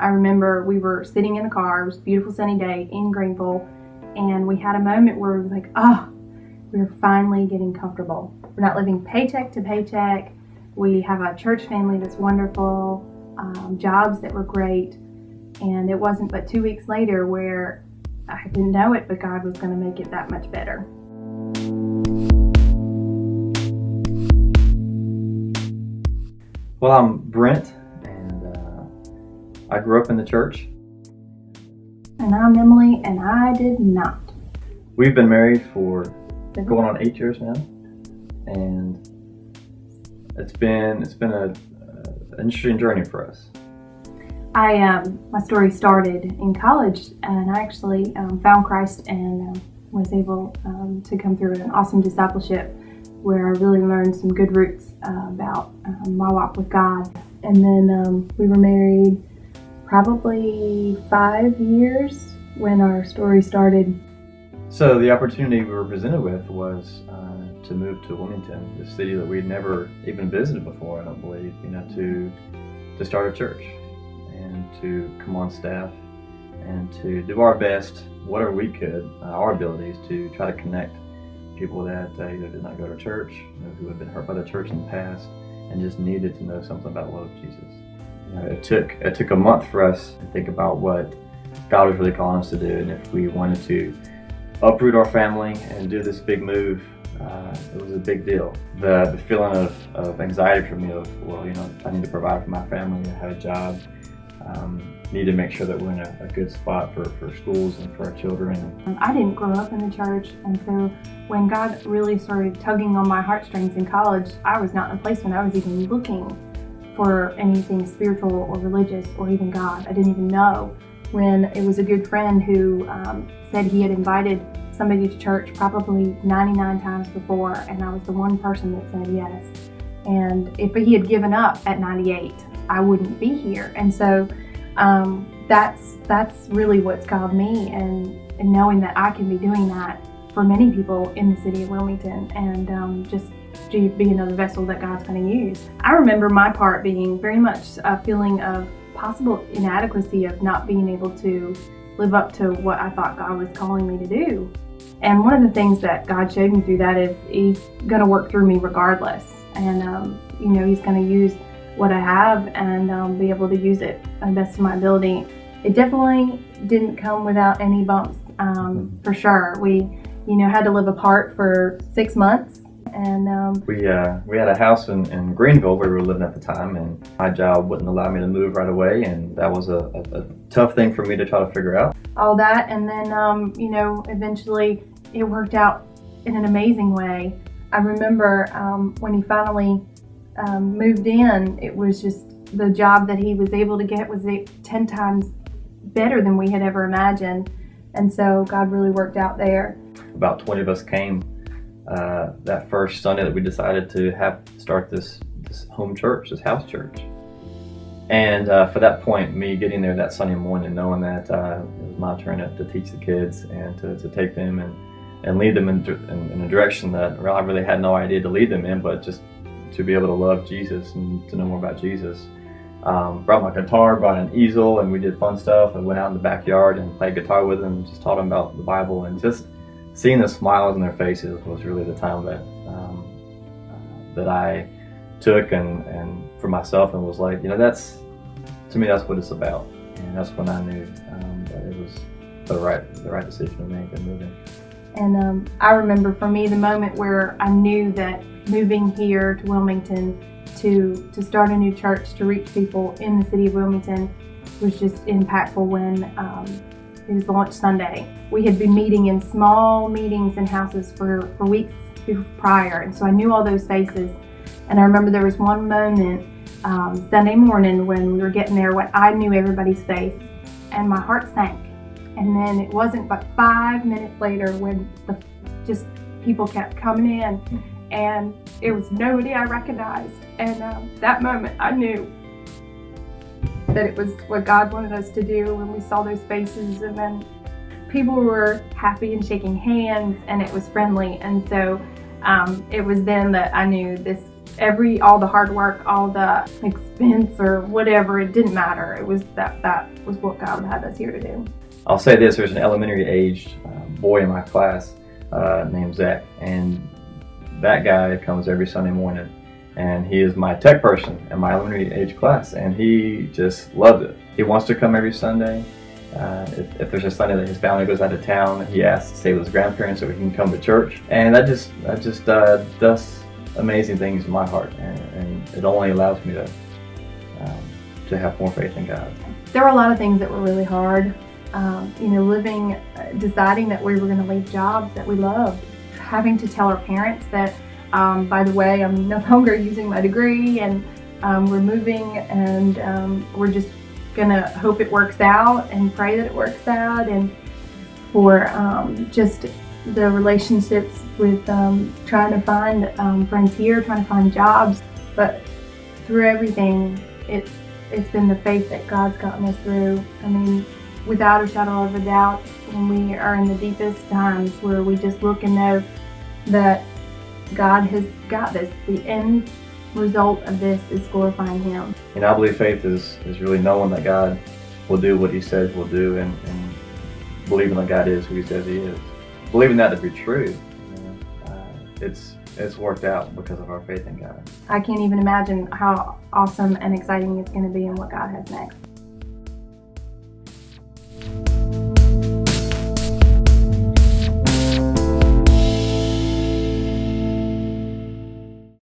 I remember we were sitting in the car. It was a beautiful sunny day in Greenville, and we had a moment where we were like, oh, we're finally getting comfortable. We're not living paycheck to paycheck. We have a church family that's wonderful, jobs that were great, and it wasn't but 2 weeks later where I didn't know it, but God was going to make it that much better. Well, I'm Brent, and I grew up in the church. And I'm Emelie, and I did not. We've been married for going on 8 years now, and it's been an interesting journey for us. My story started in college, and I actually found Christ and was able to come through an awesome discipleship where I really learned some good roots about my walk with God. And then we were married probably 5 years when our story started. So the opportunity we were presented with was to move to Wilmington, the city that we'd never even visited before, I don't believe, to start a church and to come on staff and to do our best, whatever we could, our abilities, to try to connect people that either did not go to church, who had been hurt by the church in the past, and just needed to know something about the love of Jesus. It took a month for us to think about what God was really calling us to do, and if we wanted to uproot our family and do this big move, it was a big deal. The feeling of anxiety for me of, I need to provide for my family, I have a job, need to make sure that we're in a good spot for schools and for our children. I didn't grow up in the church, and so when God really started tugging on my heartstrings in college, I was not in a place when I was even looking for anything spiritual or religious or even God. I didn't even know, when it was a good friend who said he had invited somebody to church probably 99 times before, and I was the one person that said yes. And if he had given up at 98, I wouldn't be here. And so that's really what's called me, and knowing that I can be doing that for many people in the city of Wilmington, and just to be another vessel that God's going to use. I remember my part being very much a feeling of possible inadequacy of not being able to live up to what I thought God was calling me to do. And one of the things that God showed me through that is He's going to work through me regardless. And, He's going to use what I have and be able to use it to the best of my ability. It definitely didn't come without any bumps, for sure. We, had to live apart for 6 months. And we had a house in Greenville where we were living at the time, and my job wouldn't allow me to move right away, and that was a tough thing for me to try to figure out. All that, and then eventually it worked out in an amazing way. I remember when he finally moved in, it was just the job that he was able to get was 10 times better than we had ever imagined, and so God really worked out there. About 20 of us came that first Sunday that we decided to start this home church, this house church. And for that point, me getting there that Sunday morning, knowing that it was my turn to teach the kids and to take them and lead them in a direction that I really had no idea to lead them in, but just to be able to love Jesus and to know more about Jesus. Brought my guitar, brought an easel, and we did fun stuff. I went out in the backyard and played guitar with them, just taught them about the Bible, and just seeing the smiles on their faces was really the time that I took and for myself and was like, that's what it's about. And that's when I knew that it was the right decision to make and moving. And I remember for me the moment where I knew that moving here to Wilmington to start a new church to reach people in the city of Wilmington was just impactful when it was launch Sunday. We had been meeting in small meetings in houses for weeks prior, and so I knew all those faces. And I remember there was one moment Sunday morning when we were getting there when I knew everybody's face, and my heart sank. And then it wasn't but 5 minutes later when just people kept coming in, and it was nobody I recognized. And that moment I knew that it was what God wanted us to do when we saw those faces. And then people were happy and shaking hands, and it was friendly. And so it was then that I knew this all the hard work, all the expense or whatever, it didn't matter. It was that was what God had us here to do. I'll say this, there's an elementary aged boy in my class named Zach, and that guy comes every Sunday morning, and he is my tech person in my elementary age class, and he just loves it. He wants to come every Sunday. If there's a Sunday that his family goes out of town, he asks to stay with his grandparents so he can come to church, and that just does amazing things in my heart, and it only allows me to have more faith in God. There were a lot of things that were really hard. Deciding that we were going to leave jobs that we loved, having to tell our parents that, by the way, I'm no longer using my degree, and we're moving, and we're just going to hope it works out and pray that it works out, and for just the relationships with trying to find friends here, trying to find jobs. But through everything, it's been the faith that God's gotten us through. I mean, without a shadow of a doubt, when we are in the deepest times where we just look and know that God has got this, the end result of this is glorifying Him. And I believe faith is really knowing that God will do what He says He'll do, and believing that God is who He says He is. Believing that to be true, it's worked out because of our faith in God. I can't even imagine how awesome and exciting it's going to be and what God has next.